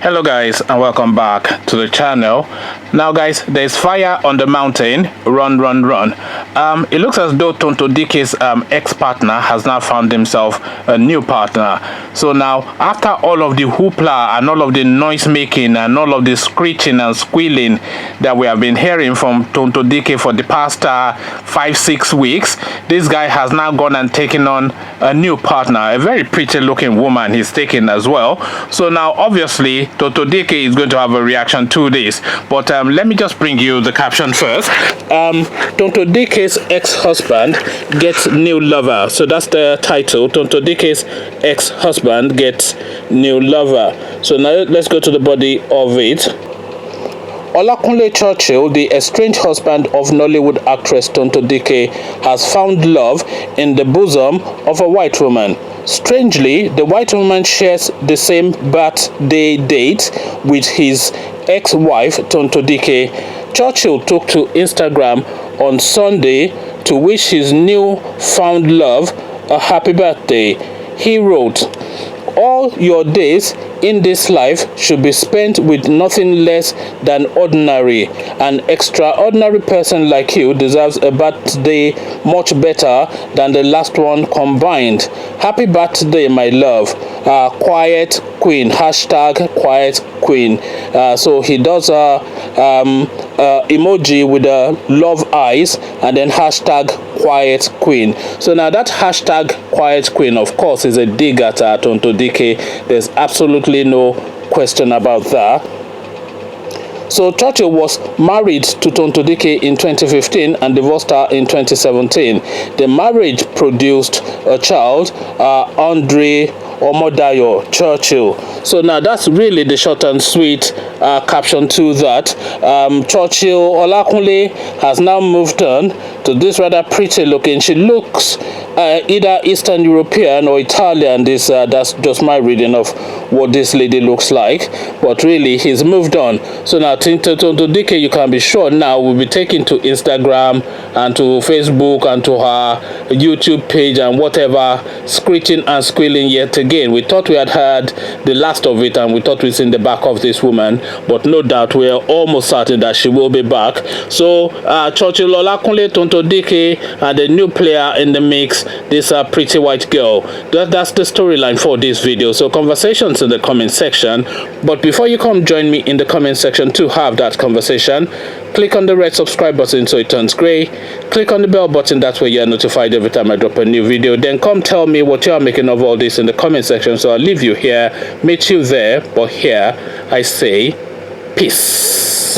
Hello guys, and welcome back to the channel. Now guys, there's fire on the mountain. Run. It looks as though Tonto Dikeh's ex-partner has now found himself a new partner. So now, after all of the hoopla and all of the noise making and all of the screeching and squealing that we have been hearing from Tonto Dikeh for the past 5-6 weeks, this guy has now gone and taken on a new partner, a very pretty looking woman he's taken as well. So now obviously Tonto Dikeh is going to have a reaction to this, but let me just bring you the caption first. Tonto Dikeh's ex-husband gets new lover. So that's the title. Tonto Dikeh's ex-husband gets new lover. So now let's go to the body of it. Olakunle Churchill, the estranged husband of Nollywood actress Tonto Dikeh, has found love in the bosom of a white woman. Strangely, the white woman shares the same birthday date with his ex-wife Tonto Dikeh. Churchill took to Instagram on Sunday to wish his new found love a happy birthday. He wrote, "All your days in this life should be spent with nothing less than ordinary. An extraordinary person like you deserves a birthday much better than the last one combined. Happy birthday, my love. Quiet Queen. Hashtag Quiet Queen." So he does emoji with the love eyes and then hashtag Quiet Queen. So now that hashtag Quiet Queen, of course, is a dig at Tonto Dikeh. There's absolutely no question about that. So Churchill was married to Tonto Dikeh in 2015 and divorced her in 2017. The marriage produced a child, Andre Omodayo Churchill. So now that's really the short and sweet caption to that. Churchill Olakunle has now moved on to this rather pretty looking. She looks either Eastern European or Italian. That's just my reading of what this lady looks like. But really, he's moved on. So now Tonto Dikeh, you can be sure now, will be taken to Instagram and to Facebook and to her YouTube page and whatever, screeching and squealing yet again. We thought we had heard the last of it and we thought we'd seen the back of this woman, but no doubt we are almost certain that she will be back. So Churchill Olakunle, Tonto Dikeh, and the new player in the mix, this pretty white girl. That's the storyline for this video. So conversations in the comment section. But before you come join me in the comment section to have that conversation, click on the red subscribe button so it turns gray. Click on the bell button, that way you are notified every time I drop a new video. Then come tell me what you are making of all this in the comment section. So I'll leave you here, meet you there, but here I say peace.